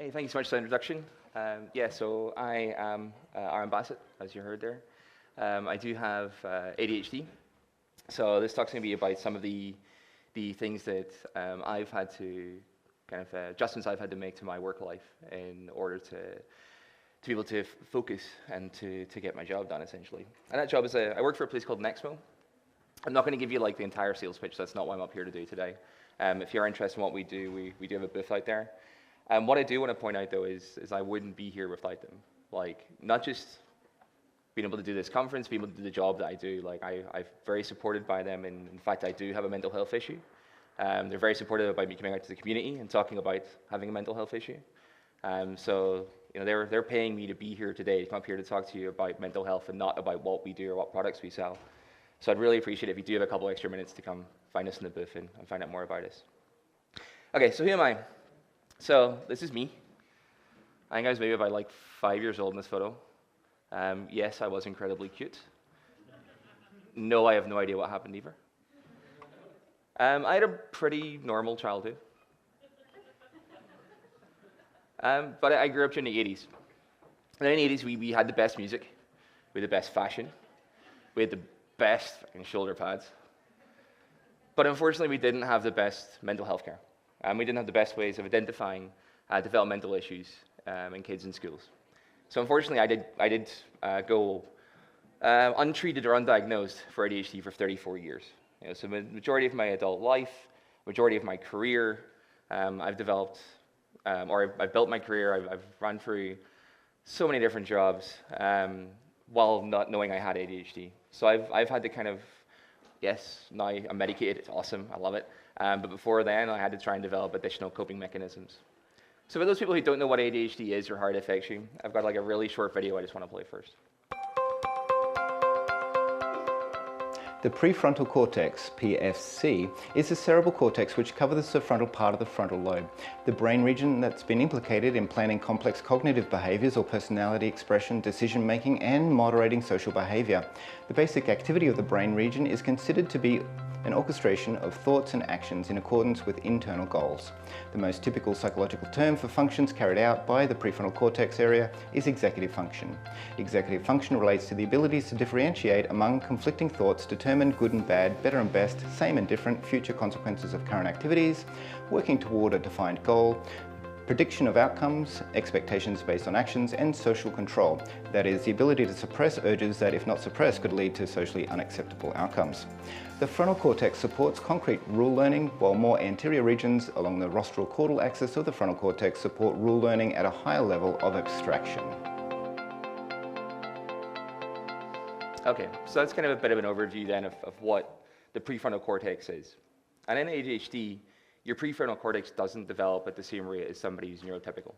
Hey, thank you so much for the introduction. Yeah, so I am Aaron Bassett, as you heard there. I do have ADHD, so this talk's going to be about some of the things that I've had to, adjustments I've had to make to my work life in order to be able to focus and to get my job done, essentially. And that job is, I work for a place called Nexmo. I'm not going to give you like the entire sales pitch, that's not what I'm up here to do today. If you're interested in what we do, we do have a booth out there. What I do want to point out, though, is I wouldn't be here without them. Like, not just being able to do this conference, being able to do the job that I do. Like, I'm very supported by them, and in fact, I do have a mental health issue. They're very supportive about me coming out to the community and talking about having a mental health issue. So, you know, they're paying me to be here today, to come up here to talk to you about mental health and not about what we do or what products we sell. So I'd really appreciate it if you do have a couple extra minutes to come find us in the booth and find out more about us. Okay, so who am I? So this is me. I think I was maybe about like 5 years old in this photo. Yes, I was incredibly cute. No, I have no idea what happened either. I had a pretty normal childhood. But I grew up during the 80s. And in the 80s, we had the best music, we had the best fashion, we had the best fucking shoulder pads. But unfortunately, we didn't have the best mental health care. We didn't have the best ways of identifying developmental issues in kids in schools. So unfortunately, I did go untreated or undiagnosed for ADHD for 34 years. You know, so the majority of my adult life, majority of my career, I've developed, or I've built my career, I've run through so many different jobs while not knowing I had ADHD. So I've had to kind of, yes, now I'm medicated, it's awesome, I love it. But before then, I had to try and develop additional coping mechanisms. So for those people who don't know what ADHD is or how it affects you, I've got like a really short video I just want to play first. The prefrontal cortex, PFC, is the cerebral cortex which covers the frontal part of the frontal lobe, the brain region that's been implicated in planning complex cognitive behaviors or personality expression, decision making, and moderating social behavior. The basic activity of the brain region is considered to be an orchestration of thoughts and actions in accordance with internal goals. The most typical psychological term for functions carried out by the prefrontal cortex area is executive function. Executive function relates to the abilities to differentiate among conflicting thoughts, determine good and bad, better and best, same and different, future consequences of current activities, working toward a defined goal, prediction of outcomes, expectations based on actions, and social control. That is, the ability to suppress urges that, if not suppressed, could lead to socially unacceptable outcomes. The frontal cortex supports concrete rule learning, while more anterior regions along the rostral caudal axis of the frontal cortex support rule learning at a higher level of abstraction. Okay, so that's kind of a bit of an overview then of what the prefrontal cortex is. And in ADHD, your prefrontal cortex doesn't develop at the same rate as somebody who's neurotypical.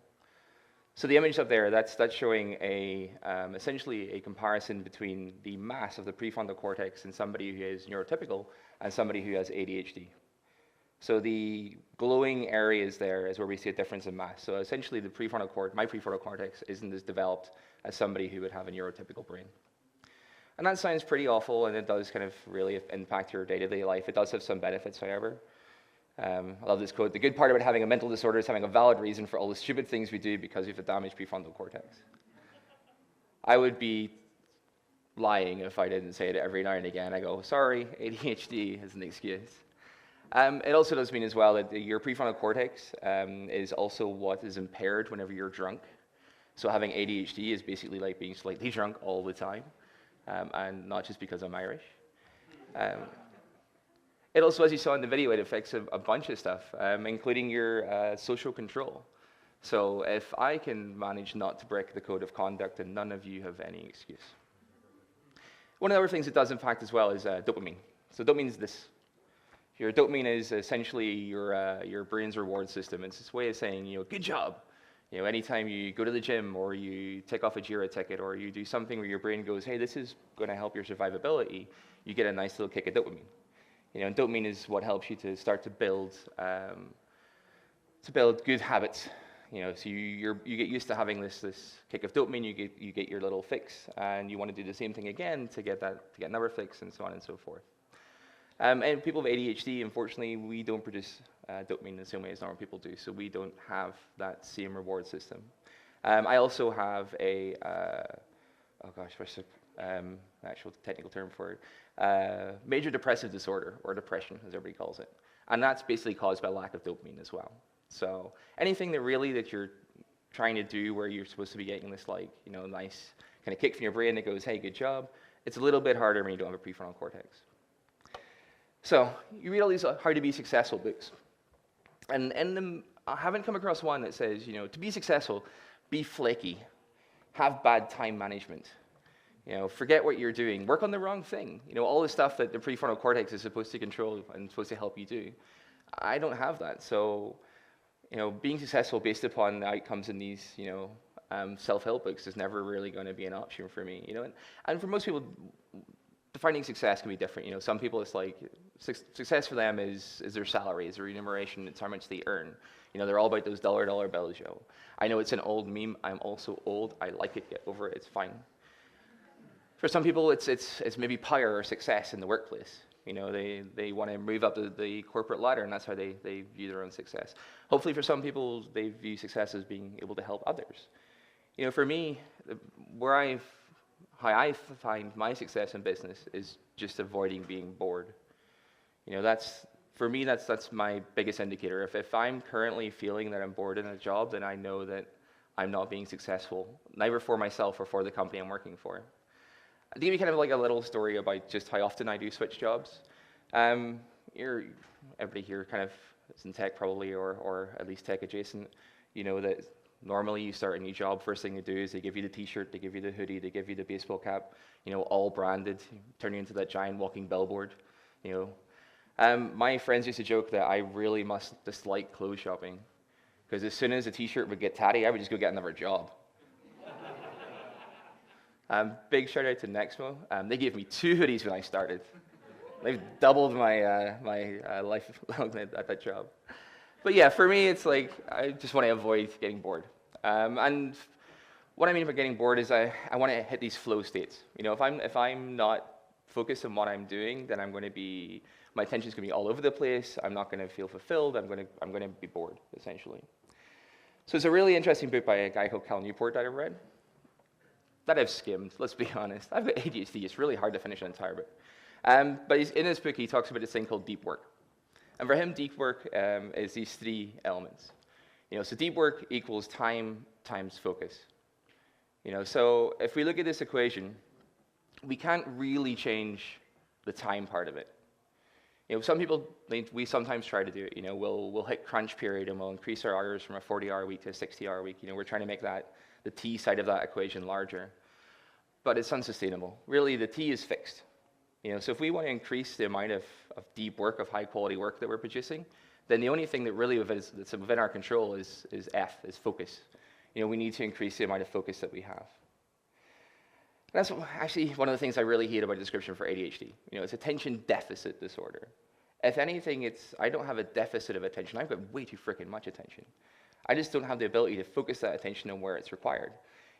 So the image up there, that's showing essentially a comparison between the mass of the prefrontal cortex in somebody who is neurotypical and somebody who has ADHD. So the glowing areas there is where we see a difference in mass. So essentially my prefrontal cortex isn't as developed as somebody who would have a neurotypical brain. And that sounds pretty awful, and it does kind of really impact your day-to-day life. It does have some benefits, however. I love this quote: "The good part about having a mental disorder is having a valid reason for all the stupid things we do because we have a damaged prefrontal cortex." I would be lying if I didn't say it every now and again. I go, sorry, ADHD is an excuse. It also does mean as well that your prefrontal cortex is also what is impaired whenever you're drunk. So having ADHD is basically like being slightly drunk all the time, and not just because I'm Irish. It also, as you saw in the video, it affects a bunch of stuff, including your social control. So if I can manage not to break the code of conduct, then none of you have any excuse. One of the other things it does impact as well is dopamine. So dopamine is this. Your dopamine is essentially your brain's reward system. It's this way of saying, you know, good job. You know, anytime you go to the gym or you take off a Jira ticket or you do something where your brain goes, hey, this is going to help your survivability, you get a nice little kick of dopamine. You know, and dopamine is what helps you to start to build good habits. You know, so you get used to having this kick of dopamine. You get your little fix, and you want to do the same thing again to get another fix, and so on and so forth. And people with ADHD, unfortunately, we don't produce dopamine in the same way as normal people do, so we don't have that same reward system. I also have a, oh gosh, what's the actual technical term for it? Major depressive disorder, or depression, as everybody calls it. And that's basically caused by lack of dopamine as well. So anything that you're trying to do where you're supposed to be getting this, like, you know, nice kind of kick from your brain that goes, hey, good job, it's a little bit harder when you don't have a prefrontal cortex. So you read all these how to be successful books, and I haven't come across one that says, you know, to be successful, be flaky, have bad time management, you know, forget what you're doing, work on the wrong thing, you know, all the stuff that the prefrontal cortex is supposed to control and supposed to help you do. I don't have that, so, you know, being successful based upon the outcomes in these, you know, self-help books is never really going to be an option for me, you know, and for most people, defining success can be different. You know, some people it's like success for them is their salary, is their remuneration, it's how much they earn. You know, they're all about those dollar bills, yo. I know it's an old meme. I'm also old. I like it. Get over it. It's fine. For some people, it's maybe power or success in the workplace. You know, they want to move up the corporate ladder, and that's how they view their own success. Hopefully, for some people, they view success as being able to help others. You know, for me, how I find my success in business is just avoiding being bored. You know, that's my biggest indicator. If I'm currently feeling that I'm bored in a job, then I know that I'm not being successful, neither for myself or for the company I'm working for. I'll give you kind of like a little story about just how often I do switch jobs. Everybody here kind of is in tech probably, or at least tech adjacent. You know that normally you start a new job, first thing they do is they give you the t-shirt, they give you the hoodie, they give you the baseball cap, you know, all branded, turn you into that giant walking billboard, you know. My friends used to joke that I really must dislike clothes shopping, because as soon as a t-shirt would get tatty, I would just go get another job. Big shout out to Nexmo. They gave me 2 hoodies when I started. They've doubled my life at that job. But yeah, for me, it's like I just want to avoid getting bored. And what I mean by getting bored is I want to hit these flow states. You know, if I'm not focused on what I'm doing, then my attention's going to be all over the place. I'm not going to feel fulfilled. I'm going to be bored, essentially. So it's a really interesting book by a guy called Cal Newport that I've read, that I've skimmed, let's be honest. I've got ADHD. It's really hard to finish an entire book. But in this book, he talks about this thing called deep work. And for him, deep work is these 3 elements. You know, so deep work equals time times focus. You know, so if we look at this equation, we can't really change the time part of it. You know, some people, we sometimes try to do it. You know, we'll hit crunch period and we'll increase our hours from a 40-hour week to a 60-hour week. You know, we're trying to make the T side of that equation larger. But it's unsustainable. Really, the T is fixed. You know, so if we want to increase the amount of deep work, of high-quality work that we're producing, then the only thing that really that's within our control is focus. You know, we need to increase the amount of focus that we have. And that's actually one of the things I really hate about the description for ADHD. You know, it's attention deficit disorder. If anything, I don't have a deficit of attention. I've got way too freaking much attention. I just don't have the ability to focus that attention on where it's required.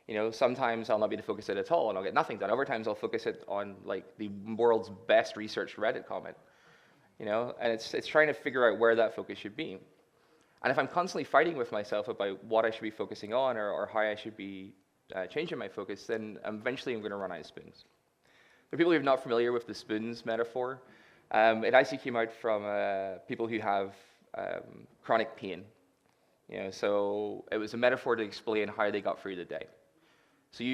You know, sometimes I'll not be able to focus it at all, and I'll get nothing done. Other times I'll focus it on, like, the world's best researched Reddit comment. You know, and it's trying to figure out where that focus should be. And if I'm constantly fighting with myself about what I should be focusing on or how I should be changing my focus, then eventually I'm going to run out of spoons. For people who are not familiar with the spoons metaphor, it actually came out from people who have chronic pain. You know, so it was a metaphor to explain how they got through the day. So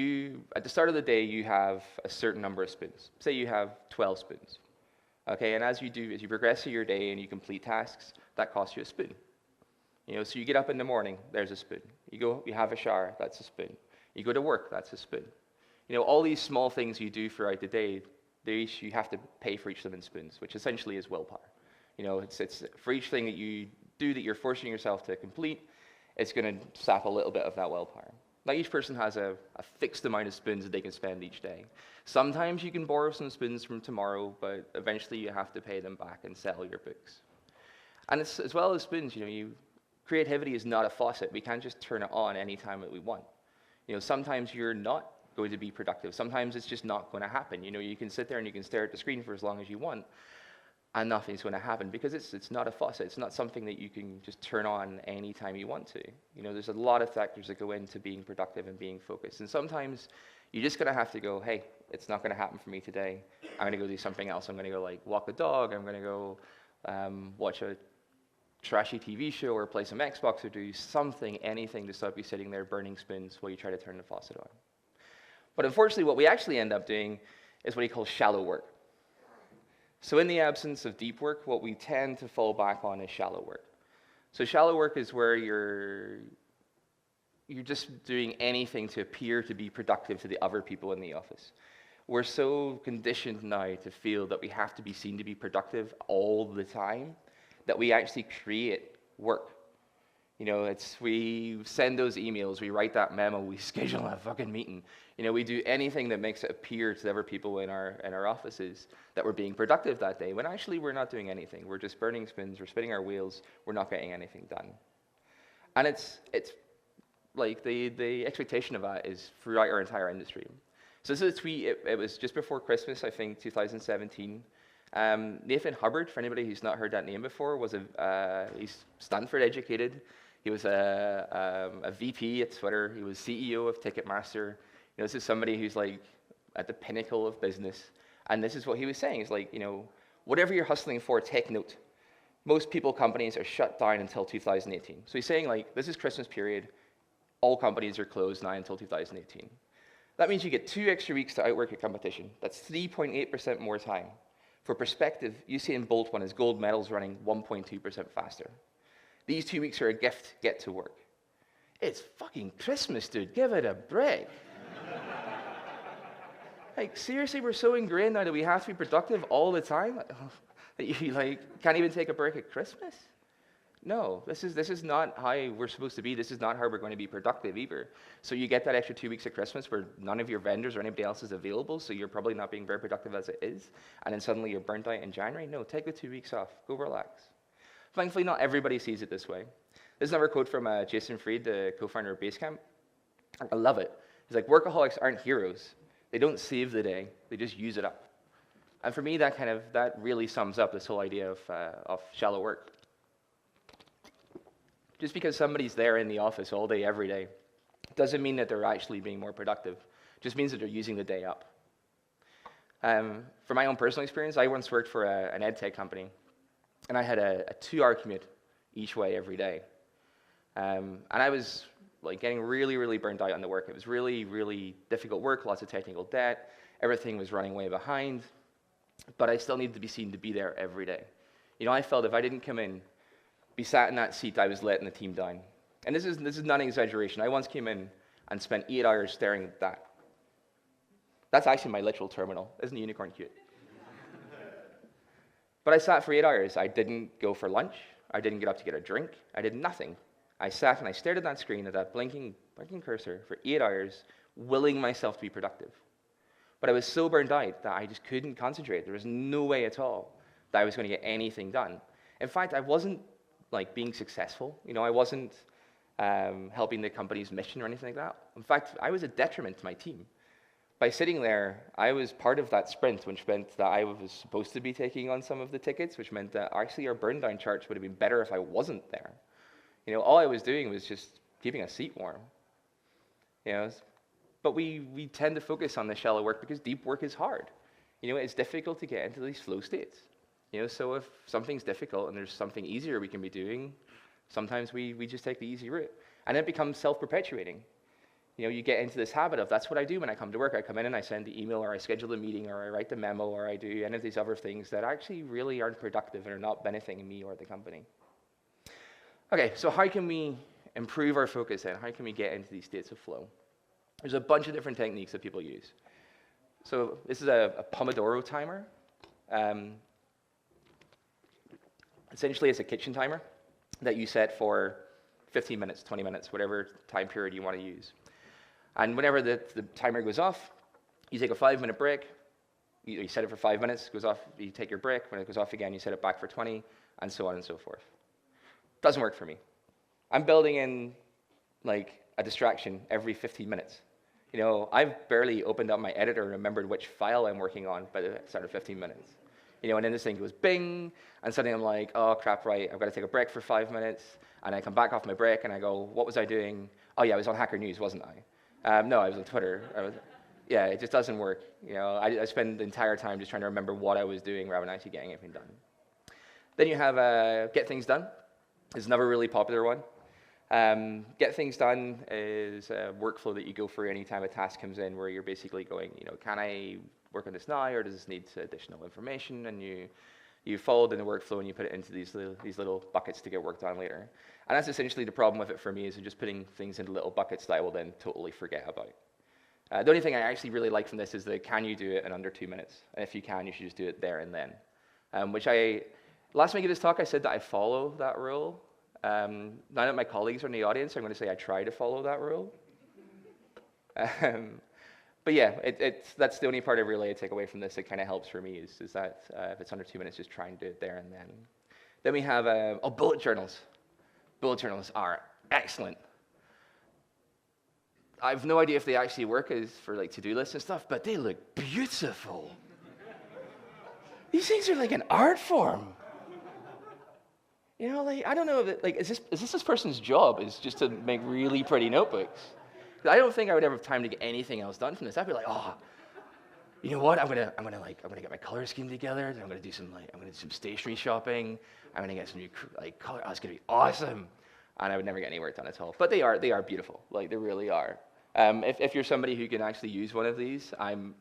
at the start of the day, you have a certain number of spoons. Say you have 12 spoons. Okay, and as you progress through your day and you complete tasks, that costs you a spoon. You know, so you get up in the morning, there's a spoon. You have a shower, that's a spoon. You go to work, that's a spoon. You know, all these small things you do throughout the day, you have to pay for each of them in spoons, which essentially is willpower. You know, it's for each thing that you do that you're forcing yourself to complete, it's going to sap a little bit of that willpower. Now, each person has a fixed amount of spoons that they can spend each day. Sometimes you can borrow some spoons from tomorrow, but eventually you have to pay them back and sell your books. And it's, as well as spoons, you know, creativity is not a faucet. We can't just turn it on any time that we want. You know, sometimes you're not going to be productive. Sometimes it's just not going to happen. You know, you can sit there and you can stare at the screen for as long as you want. and nothing's going to happen because it's not a faucet. It's not something that you can just turn on anytime you want to. You know, there's a lot of factors that go into being productive and being focused. And sometimes you're just going to have to go, hey, it's not going to happen for me today. I'm going to go do something else. I'm going to go like walk the dog. I'm going to go watch a trashy TV show or play some Xbox or do something, anything to stop you sitting there burning spoons while you try to turn the faucet on. But unfortunately, what we actually end up doing is what he calls shallow work. So in the absence of deep work, what we tend to fall back on is shallow work. So shallow work is where you're just doing anything to appear to be productive to the other people in the office. We're so conditioned now to feel that we have to be seen to be productive all the time that we actually create work. You know, we send those emails, we write that memo, we schedule a fucking meeting. You know, we do anything that makes it appear to the other people in our offices that we're being productive that day, when actually we're not doing anything. We're just burning spins, we're spinning our wheels, we're not getting anything done. And it's like the expectation of that is throughout our entire industry. So this is a tweet, it was just before Christmas, I think, 2017. Nathan Hubbard, for anybody who's not heard that name before, he's Stanford educated. He was a VP at Twitter. He was CEO of Ticketmaster. You know, this is somebody who's like at the pinnacle of business. And this is what he was saying. He's like, you know, whatever you're hustling for, take note. Most companies are shut down until 2018. So he's saying like, this is Christmas period. All companies are closed now until 2018. That means you get 2 extra weeks to outwork your competition. That's 3.8% more time. For perspective, Usain Bolt won his gold medals running 1.2% faster. These 2 weeks are a gift. Get to work. It's fucking Christmas, dude. Give it a break. Like, seriously, we're so ingrained now that we have to be productive all the time that you like can't even take a break at Christmas? No, this is not how we're supposed to be. This is not how we're going to be productive either. So you get that extra 2 weeks at Christmas where none of your vendors or anybody else is available, so you're probably not being very productive as it is, and then suddenly you're burnt out in January. No, take the 2 weeks off. Go relax. Thankfully, not everybody sees it this way. This is another quote from Jason Fried, the co-founder of Basecamp. I love it. He's like, workaholics aren't heroes. They don't save the day. They just use it up. And for me, that really sums up this whole idea of shallow work. Just because somebody's there in the office all day, every day, doesn't mean that they're actually being more productive. It just means that they're using the day up. For my own personal experience, I once worked for an ed tech company, and I had a 2-hour commute each way every day. And I was like getting really, really burnt out on the work. It was really, really difficult work, lots of technical debt. Everything was running way behind, but I still needed to be seen to be there every day. You know, I felt if I didn't come in, be sat in that seat, I was letting the team down. And this is not an exaggeration. I once came in and spent 8 hours staring at that. That's actually my literal terminal. Isn't a unicorn cute? But I sat for 8 hours. I didn't go for lunch. I didn't get up to get a drink. I did nothing. I sat and I stared at that screen, at that blinking cursor for 8 hours, willing myself to be productive. But I was so burned out that I just couldn't concentrate. There was no way at all that I was going to get anything done. In fact, I wasn't like being successful. You know, I wasn't helping the company's mission or anything like that. In fact, I was a detriment to my team. By sitting there, I was part of that sprint, which meant that I was supposed to be taking on some of the tickets, which meant that actually our burn down charts would have been better if I wasn't there. You know, all I was doing was just keeping a seat warm. You know, but we tend to focus on the shallow work because deep work is hard. You know, it's difficult to get into these flow states. You know, so if something's difficult and there's something easier we can be doing, sometimes we just take the easy route. And it becomes self-perpetuating. You know, you get into this habit of, that's what I do when I come to work. I come in and I send the email, or I schedule the meeting, or I write the memo, or I do any of these other things that actually really aren't productive and are not benefiting me or the company. Okay, so how can we improve our focus then? How can we get into these states of flow? There's a bunch of different techniques that people use. So this is a Pomodoro timer. Essentially, it's a kitchen timer that you set for 15 minutes, 20 minutes, whatever time period you want to use. And whenever the timer goes off, you take a 5-minute break. You set it for 5 minutes, it goes off, you take your break. When it goes off again, you set it back for 20, and so on and so forth. Doesn't work for me. I'm building in like a distraction every 15 minutes. You know, I've barely opened up my editor and remembered which file I'm working on by the start of 15 minutes. And then this thing goes bing, and suddenly I'm like, oh crap, right, I've got to take a break for 5 minutes, and I come back off my break, and I go, what was I doing? Oh yeah, I was on Hacker News, wasn't I? No, I was on Twitter. Yeah, it just doesn't work. I spend the entire time just trying to remember what I was doing rather than actually getting anything done. Then you have get things done. It's another really popular one. Get things done is a workflow that you go through anytime a task comes in where you're basically going, can I work on this now, or does this need additional information? And you follow the workflow and you put it into these little buckets to get work done later. And that's essentially the problem with it for me, is just putting things into little buckets that I will then totally forget about. The only thing I actually really like from this is the can you do it in under 2 minutes? And if you can, you should just do it there and then. Last time I gave this talk, I said that I follow that rule. Now that my colleagues are in the audience, I'm going to say I try to follow that rule. But yeah, that's the only part I really take away from this that kind of helps for me, is that if it's under 2 minutes, just try and do it there and then. Then we have bullet journals. Bullet journals are excellent. I have no idea if they actually work as for to-do lists and stuff, but they look beautiful. These things are like an art form. I don't know if is this person's job, is just to make really pretty notebooks? I don't think I would ever have time to get anything else done from this. I'd be like, oh, you know what? I'm gonna get my color scheme together. Then I'm gonna do some stationery shopping. I'm gonna get some new color. Oh, it's gonna be awesome. And I would never get any work done at all. But they are beautiful. They really are. If you're somebody who can actually use one of these, I'm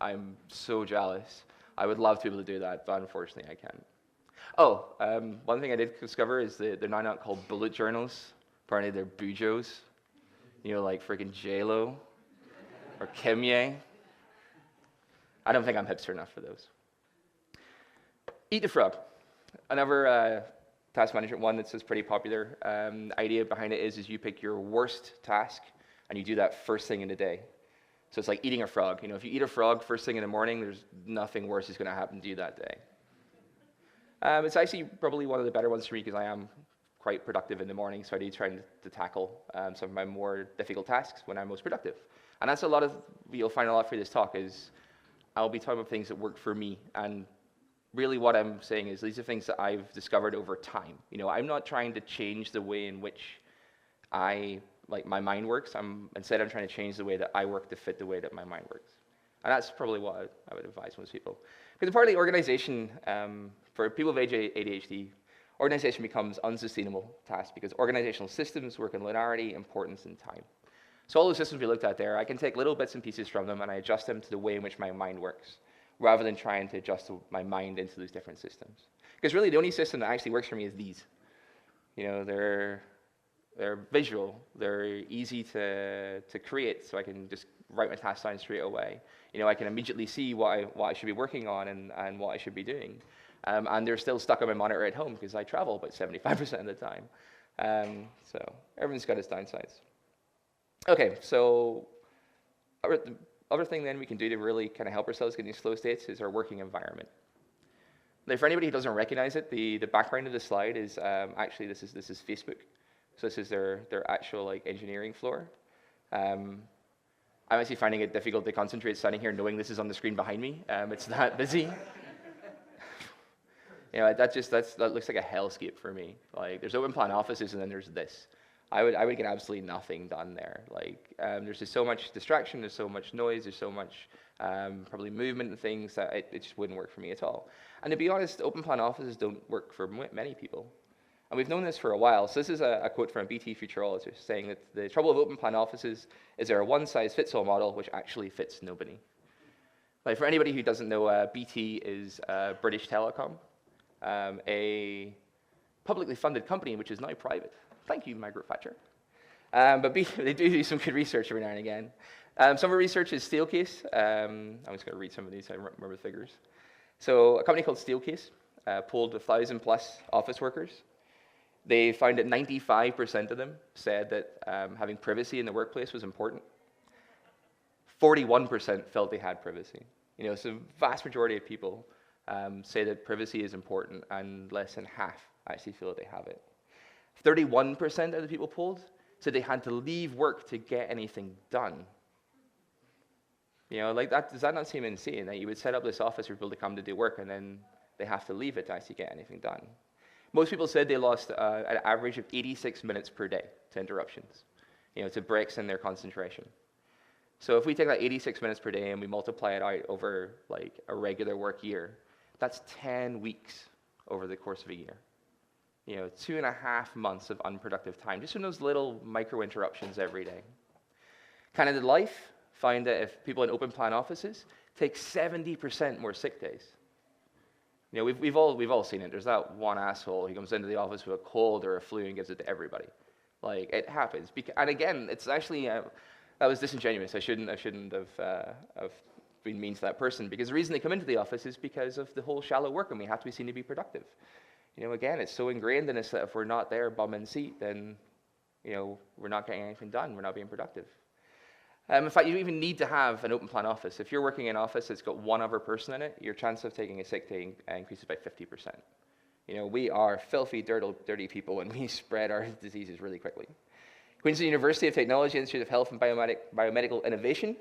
so jealous. I would love to be able to do that, but unfortunately I can't. Oh, one thing I did discover is that they're now not called bullet journals. Apparently they're bujos. Like freaking J-Lo or Kimye. I don't think I'm hipster enough for those. Eat the frog. Another task management one that's pretty popular. The idea behind it is you pick your worst task and you do that first thing in the day. So it's like eating a frog. If you eat a frog first thing in the morning, there's nothing worse is going to happen to you that day. It's actually probably one of the better ones for me because I am quite productive in the morning, so I do try to tackle some of my more difficult tasks when I'm most productive. And that's you'll find a lot through this talk is I'll be talking about things that work for me. And really what I'm saying is these are things that I've discovered over time. I'm not trying to change the way in which my mind works. Instead, I'm trying to change the way that I work to fit the way that my mind works. And that's probably what I would advise most people. Because partly organization, for people with ADHD, organization becomes unsustainable task because organizational systems work in linearity, importance, and time. So all the systems we looked at there, I can take little bits and pieces from them and I adjust them to the way in which my mind works, rather than trying to adjust my mind into those different systems. Because really the only system that actually works for me is these. They're visual, they're easy to create, so I can just write my task down straight away. I can immediately see what I should be working on and what I should be doing. And they're still stuck on my monitor at home because I travel about 75% of the time. So everything's got its downsides. Okay, so the other thing then we can do to really kind of help ourselves get in these flow states is our working environment. Now, for anybody who doesn't recognize it, the background of the slide is actually this is Facebook. So this is their actual engineering floor. I'm actually finding it difficult to concentrate standing here knowing this is on the screen behind me. It's that busy. That looks like a hellscape for me. There's open plan offices and then there's this. I would get absolutely nothing done there. There's just so much distraction, there's so much noise, there's so much probably movement and things that it just wouldn't work for me at all. And to be honest, open plan offices don't work for many people. And we've known this for a while. So this is a quote from a BT futurologist saying that the trouble with open plan offices is they're a one-size-fits-all model which actually fits nobody. For anybody who doesn't know, BT is British Telecom, a publicly funded company which is now private. Thank you, Margaret Thatcher. But they do some good research every now and again. Some of the research is Steelcase. I'm just going to read some of these so I remember the figures. So a company called Steelcase polled 1,000 plus office workers. They found that 95% of them said that having privacy in the workplace was important. 41% felt they had privacy. So the vast majority of people say that privacy is important, and less than half actually feel that they have it. 31% of the people polled said they had to leave work to get anything done. Does that not seem insane that you would set up this office for people to come to do work and then they have to leave it to actually get anything done. Most people said they lost an average of 86 minutes per day to interruptions, to breaks in their concentration. So if we take that 86 minutes per day and we multiply it out over like a regular work year, that's 10 weeks over the course of a year. 2.5 months of unproductive time, just from those little micro interruptions every day. Canada Life found that if people in open plan offices take 70% more sick days. We've all seen it. There's that one asshole who comes into the office with a cold or a flu and gives it to everybody. Like, it happens. And again, it's actually that was disingenuous. I shouldn't have been mean to that person, because the reason they come into the office is because of the whole shallow work, and we have to be seen to be productive. Again, it's so ingrained in us that if we're not there bum in seat, then we're not getting anything done. We're not being productive. In fact, you don't even need to have an open plan office. If you're working in an office that's got one other person in it, your chance of taking a sick day increases by 50%. We are filthy, dirty people, and we spread our diseases really quickly. Queensland University of Technology Institute of Health and Biomedical Innovation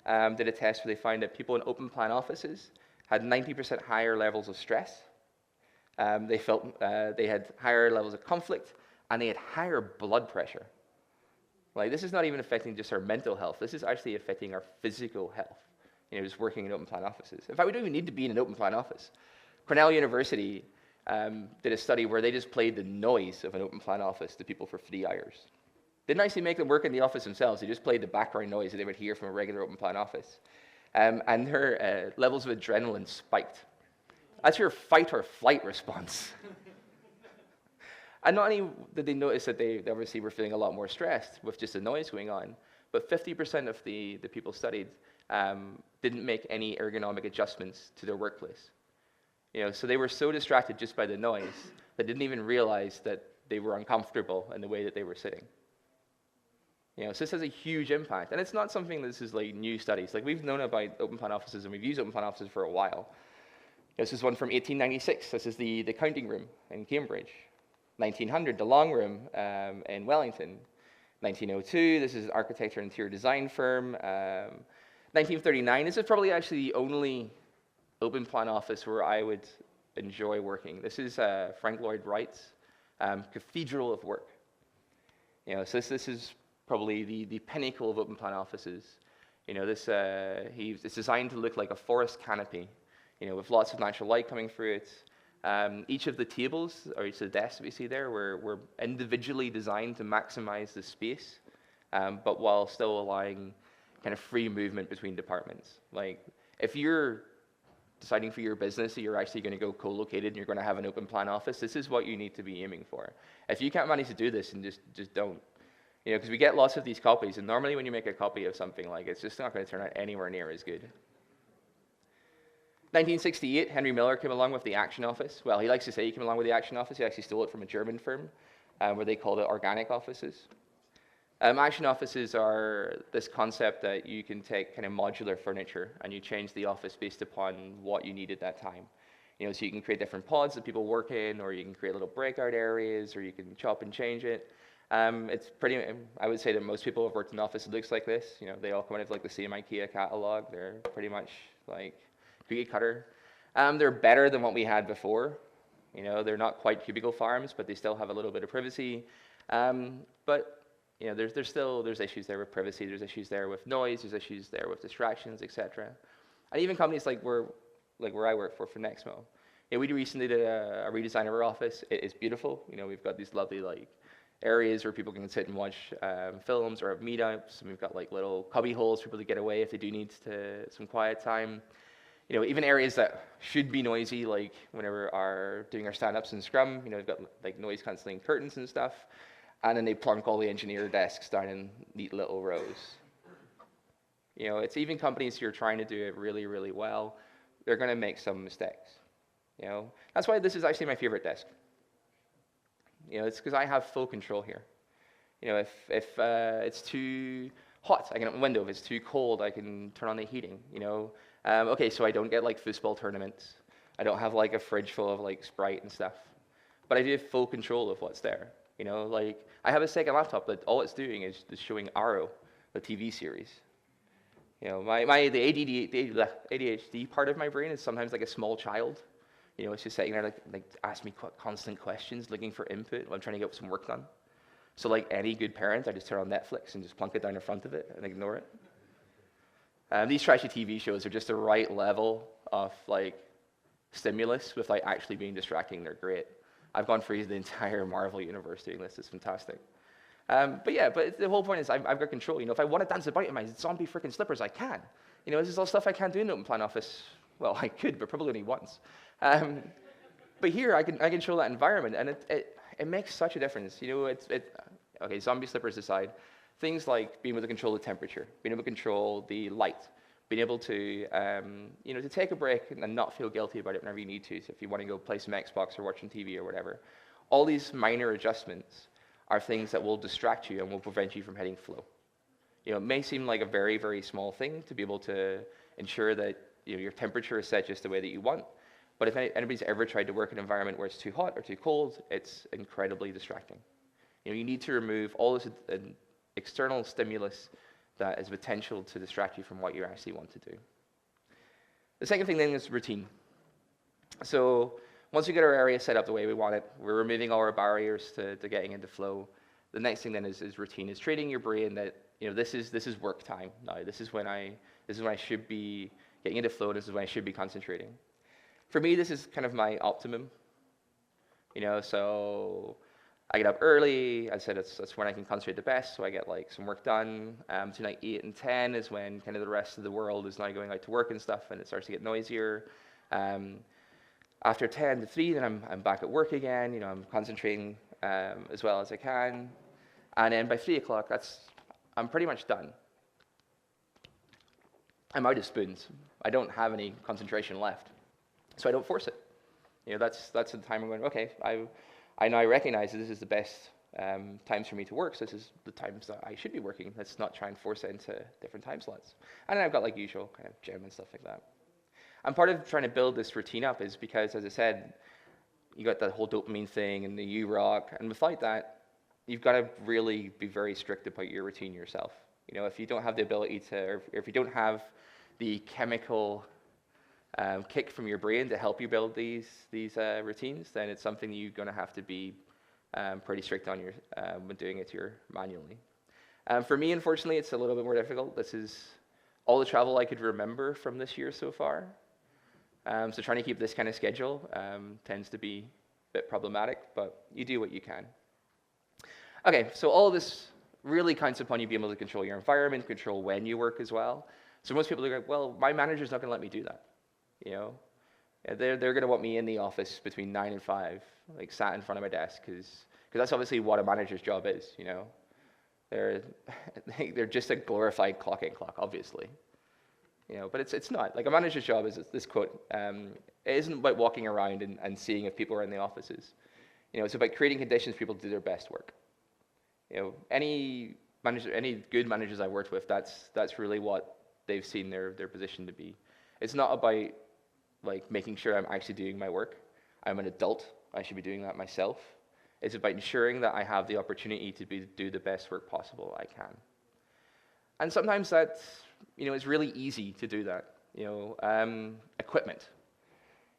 did a test where they found that people in open plan offices had 90% higher levels of stress. They had higher levels of conflict, and they had higher blood pressure. Like, this is not even affecting just our mental health. This is actually affecting our physical health, just working in open plan offices. In fact, we don't even need to be in an open plan office. Cornell University did a study where they just played the noise of an open plan office to people for 3 hours. Didn't actually make them work in the office themselves. They just played the background noise that they would hear from a regular open plan office. And their levels of adrenaline spiked. That's your fight or flight response. And not only did they notice that they obviously were feeling a lot more stressed with just the noise going on, but 50% of the people studied didn't make any ergonomic adjustments to their workplace. So they were so distracted just by the noise that they didn't even realize that they were uncomfortable in the way that they were sitting. So this has a huge impact. And it's not something that this is like new studies. Like, we've known about open plan offices, and we've used open plan offices for a while. This is one from 1896. This is the counting room in Cambridge. 1900, the long room in Wellington. 1902, this is an architecture and interior design firm. 1939, this is probably actually the only open plan office where I would enjoy working. This is Frank Lloyd Wright's Cathedral of Work. So this is probably the pinnacle of open plan offices. It's designed to look like a forest canopy, with lots of natural light coming through it. Each of the tables, or each of the desks that we see there, were individually designed to maximize the space, but while still allowing kind of free movement between departments. Like, if you're deciding for your business that you're actually going to go co-located and you're going to have an open plan office, this is what you need to be aiming for. If you can't manage to do this, and just don't. Because we get lots of these copies, and normally when you make a copy of something, like, it's just not going to turn out anywhere near as good. 1968, Henry Miller came along with the Action Office. Well, he likes to say he came along with the Action Office. He actually stole it from a German firm where they called it organic offices. Action offices are this concept that you can take kind of modular furniture and you change the office based upon what you need at that time. So you can create different pods that people work in, or you can create little breakout areas, or you can chop and change it. It's pretty, I would say that most people have worked in an office that looks like this. They all come out of like the same IKEA catalog. They're pretty much like cookie cutter. They're better than what we had before. They're not quite cubicle farms, but they still have a little bit of privacy. But there's issues there with privacy. There's issues there with noise. There's issues there with distractions, etc. And even companies like where I work for Nexmo. We recently did a redesign of our office. It is beautiful. We've got these lovely areas where people can sit and watch films or have meetups, and we've got little cubby holes for people to get away if they do need some quiet time. Even areas that should be noisy, like whenever we're doing our stand-ups in Scrum, we've got noise-canceling curtains and stuff, and then they plunk all the engineer desks down in neat little rows. It's even companies who are trying to do it really, really well, they're going to make some mistakes. That's why this is actually my favorite desk. It's because I have full control here. If it's too hot, I can open the window. If it's too cold, I can turn on the heating. Okay, so I don't get foosball tournaments. I don't have a fridge full of Sprite and stuff. But I do have full control of what's there. I have a second laptop that all it's doing is showing Arrow, the TV series. The ADHD part of my brain is sometimes like a small child. You know, it's just sitting there like ask me constant questions, looking for input while I'm trying to get some work done. So like any good parent, I just turn on Netflix and just plunk it down in front of it and ignore it. These trashy TV shows are just the right level of like stimulus with like actually being distracting. They're great. I've gone through the entire Marvel universe doing this. It's fantastic. But the whole point is I've got control. You know, if I want to dance about in my zombie freaking slippers, I can. You know, this is all stuff I can't do in the open plan office. Well, I could, but probably only once. But here, I can control that environment, and it makes such a difference. You know, okay, zombie slippers aside, things like being able to control the temperature, being able to control the light, being able to, you know, to take a break and not feel guilty about it whenever you need to. So if you want to go play some Xbox or watching TV or whatever, all these minor adjustments are things that will distract you and will prevent you from hitting flow. You know, it may seem like a very, very small thing to be able to ensure that, you know, your temperature is set just the way that you want. But if anybody's ever tried to work in an environment where it's too hot or too cold, it's incredibly distracting. You know, you need to remove all this external stimulus that is potential to distract you from what you actually want to do. The second thing then is routine. So once we get our area set up the way we want it, we're removing all our barriers to getting into flow. The next thing then is routine, is training your brain that, you know, this is work time now. This is when I should be getting into flow. This is when I should be concentrating. For me, this is kind of my optimum. You know, so I get up early. I said that's when I can concentrate the best, so I get like some work done. Between like 8 and 10 is when kind of the rest of the world is now going out to work and stuff, and it starts to get noisier. After 10 to 3, then I'm back at work again. You know, I'm concentrating as well as I can, and then by 3 o'clock, I'm pretty much done. I'm out of spoons. I don't have any concentration left, so I don't force it. You know, that's the time I'm going, okay, I now recognize that this is the best times for me to work, so this is the times that I should be working. Let's not try and force it into different time slots. And then I've got like usual kind of gym and stuff like that. And part of trying to build this routine up is because, as I said, you got that whole dopamine thing and the U-rock, and without that, you've got to really be very strict about your routine yourself. You know, if you don't have the ability to, or if you don't have the chemical kick from your brain to help you build these routines, then it's something you're going to have to be pretty strict on when doing it manually. For me, unfortunately, it's a little bit more difficult. This is all the travel I could remember from this year so far. So trying to keep this kind of schedule tends to be a bit problematic, but you do what you can. Okay, so all of this really counts upon you being able to control your environment, control when you work as well. So most people are like, well, my manager's not going to let me do that. You know, they're going to want me in the office between 9 and 5, like sat in front of my desk, because that's obviously what a manager's job is. You know, they're just a glorified clock in, clock, obviously. You know, but it's not. Like a manager's job is this quote. It isn't about walking around and seeing if people are in the offices. You know, it's about creating conditions for people to do their best work. You know, any good managers I've worked with, that's really what they've seen their position to be. It's not about like making sure I'm actually doing my work. I'm an adult. I should be doing that myself. It's about ensuring that I have the opportunity to do the best work possible I can. And sometimes you know, it's really easy to do that. You know, equipment.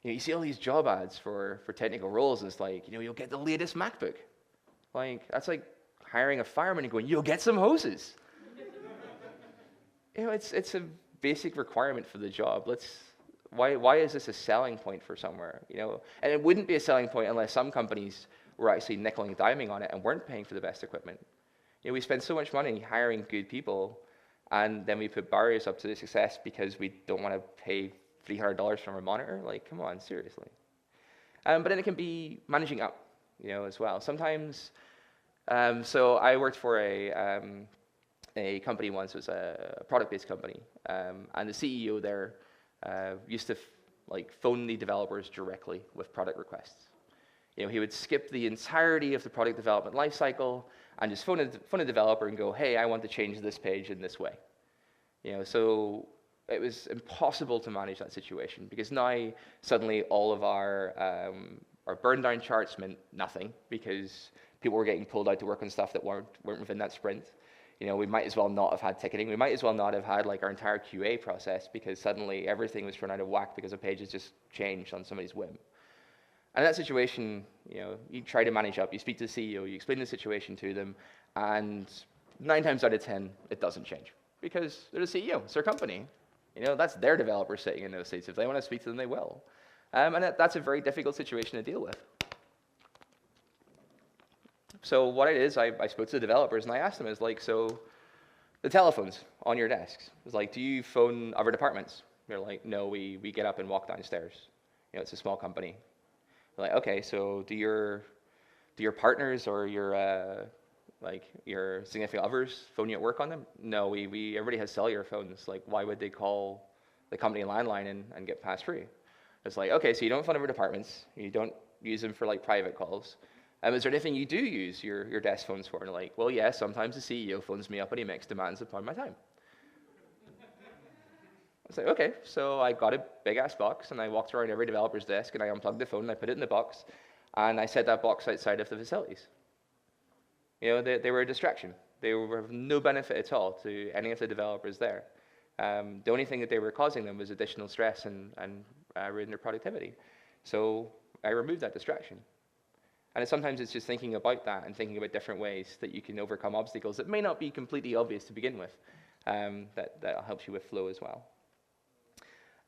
You know, you see all these job ads for technical roles, and it's like, you know, you'll get the latest MacBook. Like, that's like hiring a fireman and going, you'll get some hoses. You know, it's a basic requirement for the job. Why is this a selling point for somewhere? You know, and it wouldn't be a selling point unless some companies were actually nickel and diming on it and weren't paying for the best equipment. You know, we spend so much money hiring good people, and then we put barriers up to the success because we don't want to pay $300 for a monitor. Like, come on, seriously. But then it can be managing up, you know, as well. Sometimes, so I worked for a company once. It was a product-based company, and the CEO there used to phone the developers directly with product requests. You know, he would skip the entirety of the product development lifecycle and just phone a developer and go, hey, I want to change this page in this way. You know, so it was impossible to manage that situation because now suddenly all of our burn down charts meant nothing because people were getting pulled out to work on stuff that weren't within that sprint. You know, we might as well not have had ticketing. We might as well not have had like our entire QA process because suddenly everything was thrown out of whack because a page has just changed on somebody's whim. And in that situation, you try to manage up, you speak to the CEO, you explain the situation to them, and 9 times out of 10, it doesn't change. Because they're the CEO, it's their company. That's their developers sitting in those seats. If they want to speak to them, they will. And that's a very difficult situation to deal with. So what I did is I spoke to the developers, and I asked them, so the telephones on your desks, do you phone other departments? They're like, no, we get up and walk downstairs. It's a small company. They're like, okay, so do your partners or your significant others phone you at work on them? No, everybody has cellular phones. Why would they call the company landline and get passed through? It's like, okay, so you don't phone other departments. You don't use them for private calls. Is there anything you do use your desk phones for? And they're like, well, yeah, sometimes the CEO phones me up and he makes demands upon my time. I was like, okay, so I got a big-ass box, and I walked around every developer's desk, and I unplugged the phone, and I put it in the box, and I set that box outside of the facilities. They were a distraction. They were of no benefit at all to any of the developers there. The only thing that they were causing them was additional stress and ruining their productivity. So I removed that distraction. And sometimes it's just thinking about that and thinking about different ways that you can overcome obstacles that may not be completely obvious to begin with. That helps you with flow as well.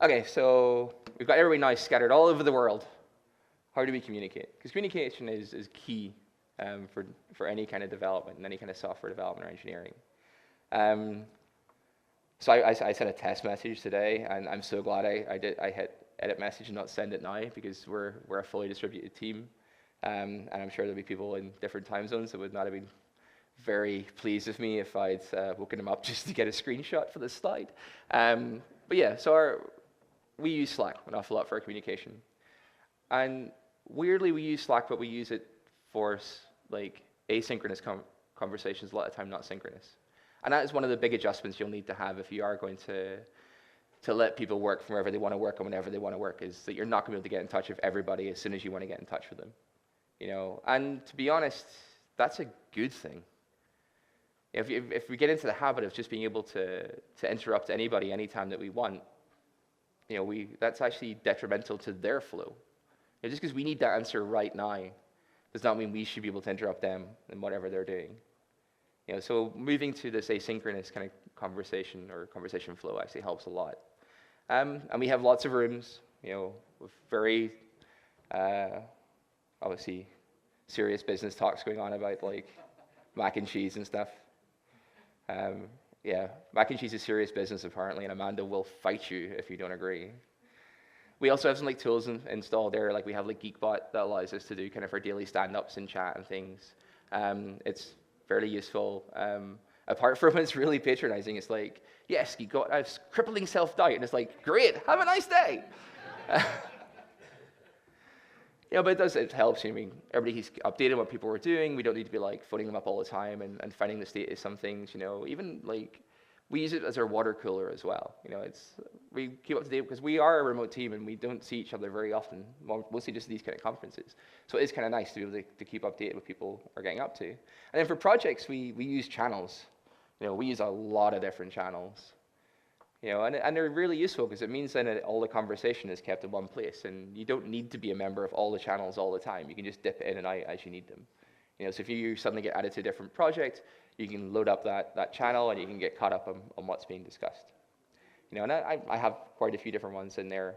Okay, so we've got everybody now scattered all over the world. How do we communicate? Because communication is key for any kind of development and any kind of software development or engineering. So I sent a test message today, and I'm so glad I hit edit message and not send it now, because we're a fully distributed team, and I'm sure there'll be people in different time zones that would not have been very pleased with me if I'd woken them up just to get a screenshot for this slide. But yeah, so we use Slack an awful lot for our communication. And weirdly, we use Slack, but we use it for asynchronous conversations a lot of the time, not synchronous. And that is one of the big adjustments you'll need to have if you are going to let people work from wherever they want to work and whenever they want to work, is that you're not going to be able to get in touch with everybody as soon as you want to get in touch with them. And to be honest, that's a good thing. If we get into the habit of just being able to interrupt anybody anytime that we want, that's actually detrimental to their flow. Just because we need that answer right now does not mean we should be able to interrupt them in whatever they're doing. So moving to this asynchronous kind of conversation or conversation flow actually helps a lot. And we have lots of rooms, with very obviously serious business talks going on about mac and cheese and stuff. Yeah, mac and cheese is serious business apparently, and Amanda will fight you if you don't agree. We also have some tools installed there, we have Geekbot that allows us to do kind of our daily stand-ups and chat and things. It's fairly useful. Apart from it's really patronizing, it's yes, you got a crippling self-doubt, and it's great, have a nice day. But it helps. Everybody's updated what people are doing. We don't need to be phoning them up all the time and finding the status of some things. Even we use it as our water cooler as well. We keep up to date because we are a remote team and we don't see each other very often. Mostly just these kind of conferences. So it is kind of nice to be able to keep updated with people are getting up to. And then for projects, we use channels. We use a lot of different channels. And they're really useful because it means then that all the conversation is kept in one place, and you don't need to be a member of all the channels all the time. You can just dip in and out as you need them. So if you suddenly get added to a different project, you can load up that channel and you can get caught up on what's being discussed. And I have quite a few different ones in there.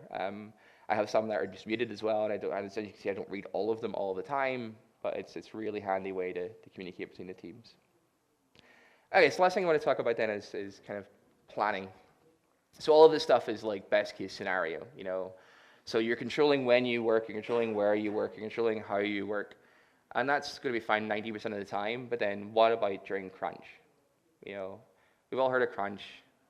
I have some that are just muted as well, and as you can see, I don't read all of them all the time, but it's a really handy way to communicate between the teams. Okay, so the last thing I want to talk about then is kind of planning. So all of this stuff is best case scenario, So you're controlling when you work, you're controlling where you work, you're controlling how you work. And that's going to be fine 90% of the time, but then what about during crunch? We've all heard of crunch,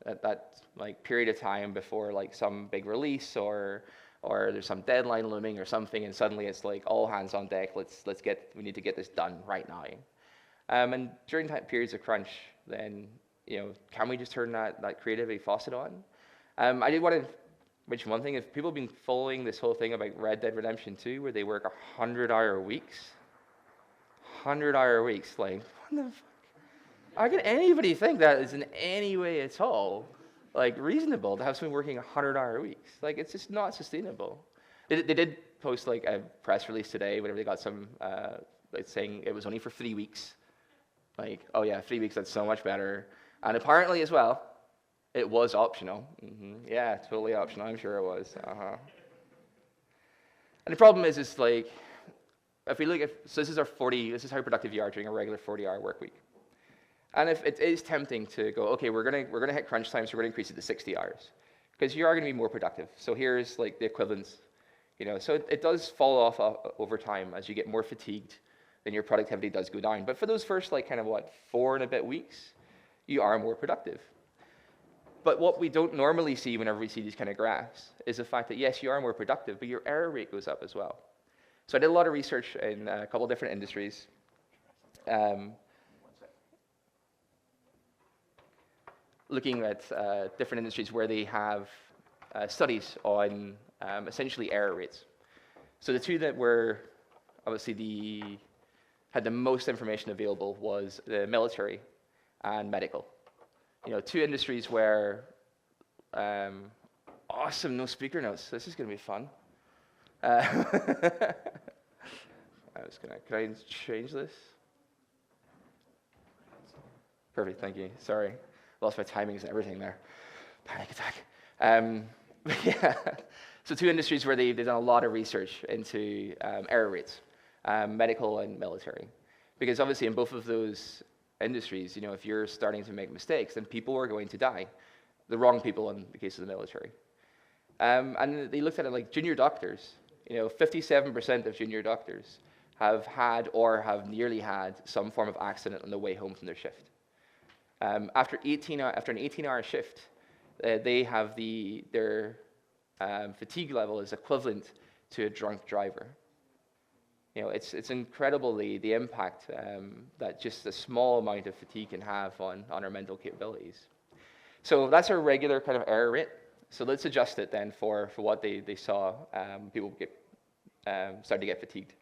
that period of time before some big release or there's some deadline looming or something, and suddenly it's all hands on deck, we need to get this done right now. And during periods of crunch, then can we just turn that creativity faucet on? I did want to mention one thing. If people have been following this whole thing about Red Dead Redemption 2, where they work 100-hour weeks, 100-hour weeks, what the fuck? How can anybody think that is in any way at all reasonable to have someone working 100-hour weeks? It's just not sustainable. They did post like a press release today whenever they got some like saying it was only for 3 weeks. Like, oh yeah, 3 weeks, that's so much better. And apparently as well, it was optional. Yeah, totally optional, I'm sure it was. And the problem is like, if we look at, so this is how productive you are during a regular 40-hour work week. And if it is tempting to go, okay, we're gonna hit crunch time, so we're gonna increase it to 60 hours. Because you are gonna be more productive. So here's like the equivalence. So it does fall off over time as you get more fatigued, then your productivity does go down. But for those first like kind of 4 and a bit weeks, you are more productive. But what we don't normally see whenever we see these kind of graphs is the fact that yes, you are more productive, but your error rate goes up as well. So I did a lot of research in a couple of different industries. Looking at different industries where they have studies on essentially error rates. So the two that were obviously had the most information available was the military and medical. Two industries where, awesome, no speaker notes. This is going to be fun. Can I change this? Perfect, thank you. Sorry, lost my timings and everything there. Panic attack. Yeah. So two industries where they've done a lot of research into error rates, medical and military. Because obviously in both of those industries, if you're starting to make mistakes, then people are going to die. The wrong people in the case of the military. And they looked at it like junior doctors. 57% of junior doctors have had or have nearly had some form of accident on the way home from their shift. After an 18-hour shift, they have their fatigue level is equivalent to a drunk driver. It's incredible the impact that just a small amount of fatigue can have on our mental capabilities. So that's our regular kind of error rate. So let's adjust it then for what they saw people start to get fatigued.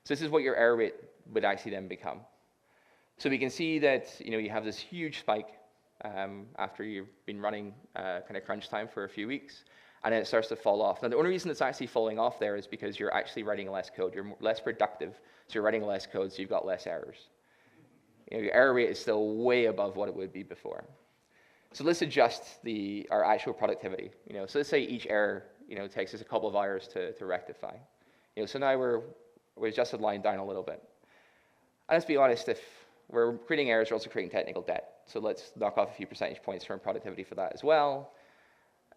So this is what your error rate would actually then become. So we can see that you have this huge spike after you've been running kind of crunch time for a few weeks, and then it starts to fall off. Now the only reason it's actually falling off there is because you're actually writing less code. You're less productive, so you're writing less code, so you've got less errors. Your error rate is still way above what it would be before. So let's adjust our actual productivity. So let's say each error takes us a couple of hours to rectify. So now we adjusted the line down a little bit. And let's be honest, if we're creating errors, we're also creating technical debt. So let's knock off a few percentage points from productivity for that as well.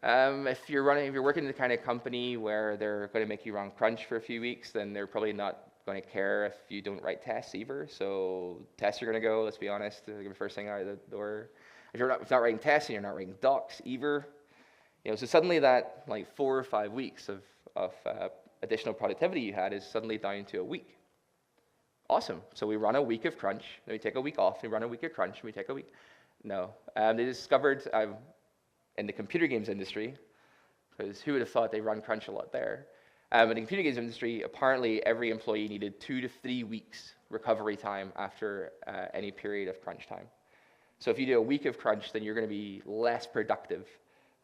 If you're working in the kind of company where they're going to make you run crunch for a few weeks, then they're probably not going to care if you don't write tests either. So tests are going to go, let's be honest, the first thing out of the door. If you're not writing tests and you're not writing docs either, so suddenly that 4 or 5 weeks of additional productivity you had is suddenly down to a week. Awesome. So we run a week of crunch, then we take a week off, we run a week of crunch, and we take a week. No. They discovered in the computer games industry, because who would have thought they run crunch a lot there? In the computer games industry, apparently every employee needed 2 to 3 weeks recovery time after any period of crunch time. So if you do a week of crunch, then you're going to be less productive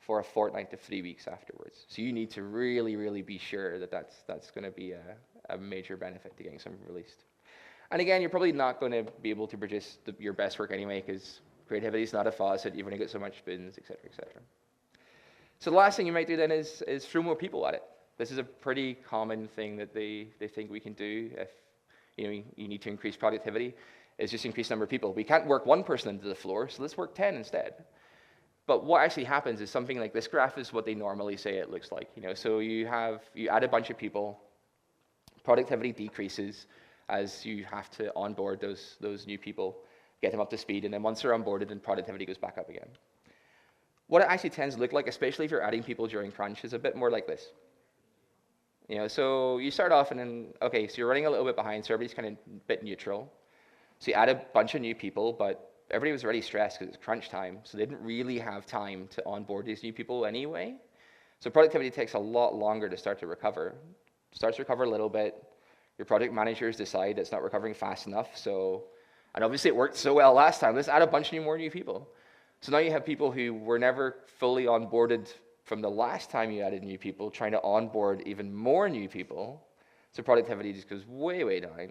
for a fortnight to 3 weeks afterwards. So you need to really, really be sure that that's going to be a major benefit to getting something released. And again, you're probably not going to be able to produce your best work anyway, because creativity is not a faucet. You've only got so much spins, et cetera, et cetera. So the last thing you might do then is throw more people at it. This is a pretty common thing that they think we can do if you need to increase productivity, is just increase the number of people. We can't work one person into the floor, so let's work 10 instead. But what actually happens is something like this graph is what they normally say it looks like. So you add a bunch of people, productivity decreases as you have to onboard those new people, get them up to speed, and then once they're onboarded, then productivity goes back up again. What it actually tends to look like, especially if you're adding people during crunch, is a bit more like this. So you start off and then, okay, so you're running a little bit behind, so everybody's kind of a bit neutral. So you add a bunch of new people, but everybody was already stressed because it's crunch time, so they didn't really have time to onboard these new people anyway. So productivity takes a lot longer to start to recover. Starts to recover a little bit. Your project managers decide it's not recovering fast enough, and obviously it worked so well last time, let's add a bunch of more new people. So now you have people who were never fully onboarded from the last time you added new people, trying to onboard even more new people, so productivity just goes way, way down.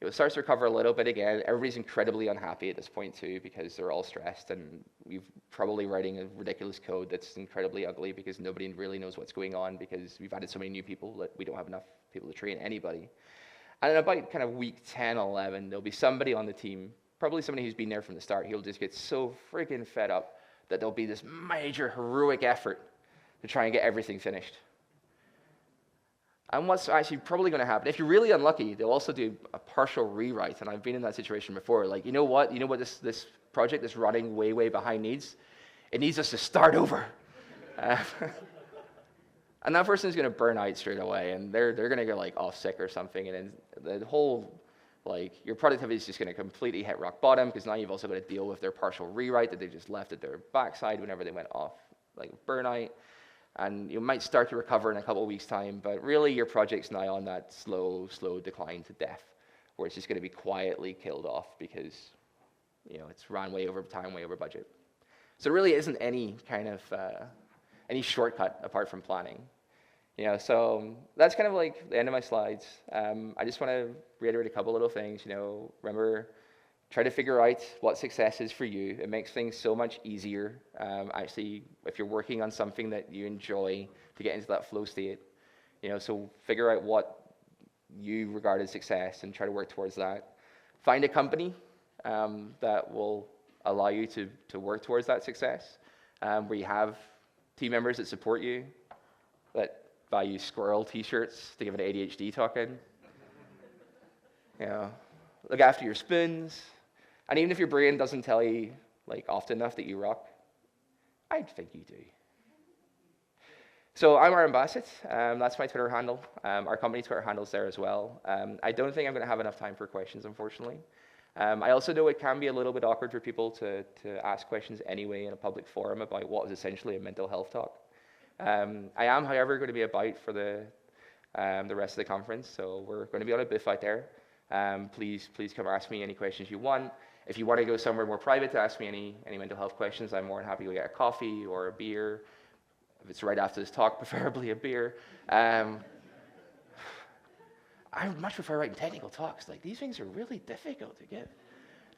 It starts to recover a little bit again. Everybody's incredibly unhappy at this point too, because they're all stressed, and we're probably writing a ridiculous code that's incredibly ugly because nobody really knows what's going on because we've added so many new people that we don't have enough people to train anybody. And in about kind of week 10, 11, there'll be somebody on the team, probably somebody who's been there from the start, he'll just get so freaking fed up that there'll be this major heroic effort to try and get everything finished. And what's actually probably going to happen, if you're really unlucky, they'll also do a partial rewrite, and I've been in that situation before. Like, you know what this project that's running way, way behind needs? It needs us to start over. And that person is going to burn out straight away, and they're going to get like off sick or something, and then the whole, like, your productivity is just going to completely hit rock bottom, because now you've also got to deal with their partial rewrite that they just left at their backside whenever they went off, like burnout. And you might start to recover in a couple of weeks' time, but really your project's now on that slow decline to death, where it's just going to be quietly killed off because, it's run way over time, way over budget. So there really isn't any kind of any shortcut apart from planning. So that's kind of like the end of my slides. I just want to reiterate a couple little things. Remember, try to figure out what success is for you. It makes things so much easier, actually, if you're working on something that you enjoy, to get into that flow state. So figure out what you regard as success and try to work towards that. Find a company that will allow you to work towards that success, where you have team members that support you, that value squirrel t-shirts to give an ADHD talk in. Look after your spoons. And even if your brain doesn't tell you often enough that you rock, I think you do. So I'm Aaron Bassett. That's my Twitter handle. Our company Twitter handle's there as well. I don't think I'm going to have enough time for questions, unfortunately. I also know it can be a little bit awkward for people to ask questions anyway in a public forum about what is essentially a mental health talk. I am, however, going to be about for the rest of the conference, so we're going to be on a booth out there. Please come ask me any questions you want. If you want to go somewhere more private to ask me any mental health questions, I'm more than happy to get a coffee or a beer. If it's right after this talk, preferably a beer. I would much prefer writing technical talks. These things are really difficult to give.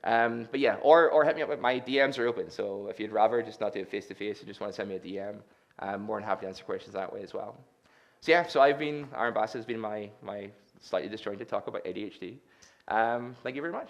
But yeah, or hit me up. My DMs are open, so if you'd rather just not do it face-to-face and just want to send me a DM, I'm more than happy to answer questions that way as well. So yeah, Aaron Bassett has been my slightly disjointed talk about ADHD. Thank you very much.